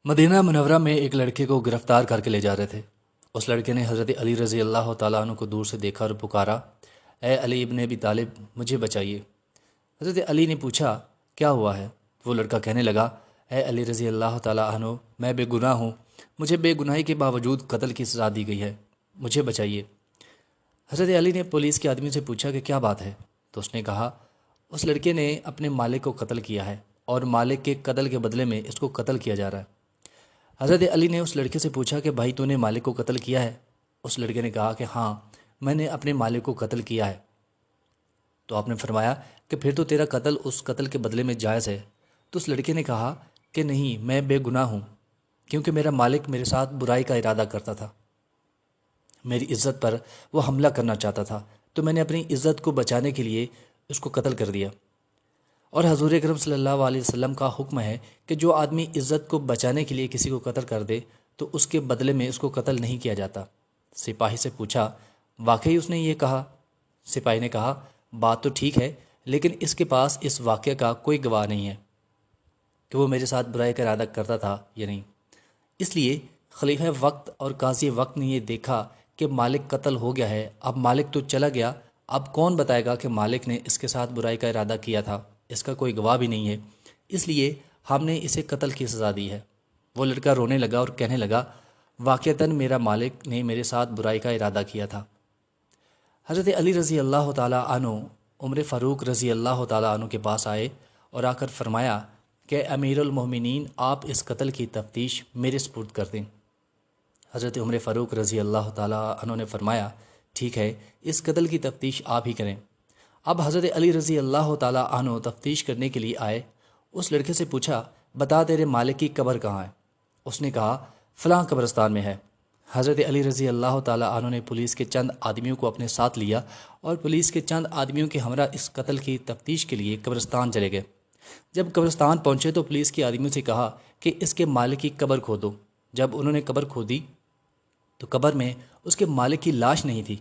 Medina Munawwara में एक लड़के को गिरफ्तार करके ले जा रहे थे। उस लड़के ने हज़रत अली रज़ी अल्लाह ताला अन्हु को दूर से देखा और पुकारा, ए अली इब्न अबी तालिब, मुझे बचाइए। हज़रत अली ने पूछा, क्या हुआ है? वो लड़का कहने लगा, ए अली रज़ी अल्लाह ताला अन्हु, मैं बेगुनाह हूँ, मुझे बेगुनाही के बावजूद कत्ल की सज़ा दी गई है, मुझे बचाइए। हज़रत अली ने पुलिस के आदमी से पूछा कि क्या बात है? तो उसने कहा, उस लड़के ने अपने मालिक को कत्ल किया है और मालिक के कत्ल के बदले में इसको कत्ल किया जा रहा है। हज़रत अली ने उस लड़के से पूछा कि भाई तूने मालिक को कत्ल किया है? उस लड़के ने कहा कि हाँ, मैंने अपने मालिक को कत्ल किया है। तो आपने फरमाया कि फिर तो तेरा कत्ल उस कत्ल के बदले में जायज़ है। तो उस लड़के ने कहा कि नहीं, मैं बेगुनाह हूँ, क्योंकि मेरा मालिक मेरे साथ बुराई का इरादा करता था, मेरी इज़्ज़त पर वो हमला करना चाहता था, तो मैंने अपनी इज़्ज़त को बचाने के लिए उसको कत्ल कर दिया। और हज़ूर अकरम सल्लल्लाहु अलैहि वसल्लम का हुक्म है कि जो आदमी इज़्ज़त को बचाने के लिए किसी को कत्ल कर दे तो उसके बदले में उसको कत्ल नहीं किया जाता। सिपाही से पूछा, वाकई उसने ये कहा? सिपाही ने कहा, बात तो ठीक है, लेकिन इसके पास इस वाक़े का कोई गवाह नहीं है कि वो मेरे साथ बुराई का इरादा करता था या नहीं। इसलिए खलीफा वक्त और काजी वक्त ने ये देखा कि मालिक कत्ल हो गया है, अब मालिक तो चला गया, अब कौन बताएगा कि मालिक ने इसके साथ बुराई का इरादा किया था? इसका कोई गवाह भी नहीं है, इसलिए हमने इसे कत्ल की सज़ा दी है। वो लड़का रोने लगा और कहने लगा, वाक़तन मेरा मालिक ने मेरे साथ बुराई का इरादा किया था। हज़रत अली रज़ी अल्लाह ताला अन्हु उमर फ़ारूक रज़ी अल्लाह ताला अन्हु के पास आए और आकर फरमाया कि अमीरुल मोमिनीन, आप इस कत्ल की तफ्तीश मेरे सुपुर्द कर दें। हज़रत उमर फ़ारूक रज़ी अल्लाह ताला अन्हु ने फरमाया, ठीक है, इस कत्ल की तफ्तीश आप ही करें। अब हज़रत अली रज़ी अल्लाह ताला अन्हु तफ्तीश करने के लिए आए। उस लड़के से पूछा, बता तेरे मालिक की कब्र कहाँ है? उसने कहा, फ़लाँ कब्रस्तान में है। हज़रत अली रज़ी अल्लाह ताला अन्हु ने पुलिस के चंद आदमियों को अपने साथ लिया और पुलिस के चंद आदमियों के हमरा इस कत्ल की तफ्तीश के लिए कब्रस्तान चले गए। जब कब्रस्तान पहुँचे तो पुलिस के आदमियों से कहा कि इसके मालिक की कब्र खोदो। जब उन्होंने कब्र खोदी तो कब्र में उसके मालिक की लाश नहीं थी।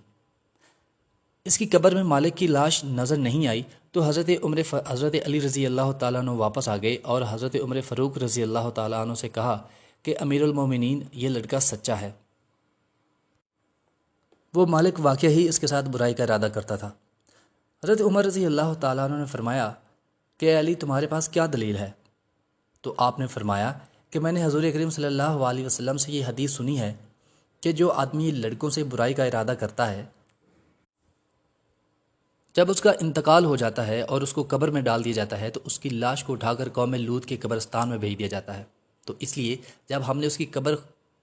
इसकी कब्र में मालिक की लाश नज़र नहीं आई तो हज़रत अली रज़ी अल्लाह ताला अन्हु वापस आ गए और हज़रत उमर फ़ारूक रज़ी अल्लाह ताला अन्हु से कहा कि अमीरुल मोमिनीन, ये लड़का सच्चा है, वो मालिक वाकई ही इसके साथ बुराई का इरादा करता था। हज़रत उमर रज़ी अल्लाह ताला अन्हु ने फरमाया कि अली, तुम्हारे पास क्या दलील है? तो आपने फरमाया कि मैंने हज़ूर करीम सल्लल्लाहु अलैहि वसल्लम से ये हदीस सुनी है कि जो आदमी लड़कों से बुराई का इरादा करता है, जब उसका इंतकाल हो जाता है और उसको कब्र में डाल दिया जाता है तो उसकी लाश को उठाकर कौम लूत के कब्रस्तान में भेज दिया जाता है। तो इसलिए जब हमने उसकी कब्र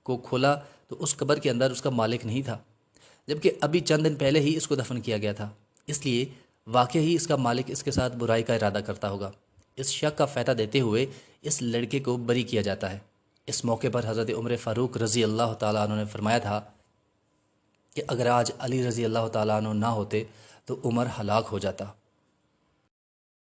को खोला तो उस कब्र के अंदर उसका मालिक नहीं था, जबकि अभी चंद दिन पहले ही इसको दफन किया गया था। इसलिए वाकई ही इसका मालिक इसके साथ बुराई का इरादा करता होगा। इस शक का फ़ायदा देते हुए इस लड़के को बरी किया जाता है। इस मौके पर हज़रत उमर फ़ारूक रज़ी अल्लाह ताला अन्हु ने फरमाया था कि अगर आज अली रज़ी अल्लाह ताला अन्हु ना होते तो उमर हलाक हो जाता।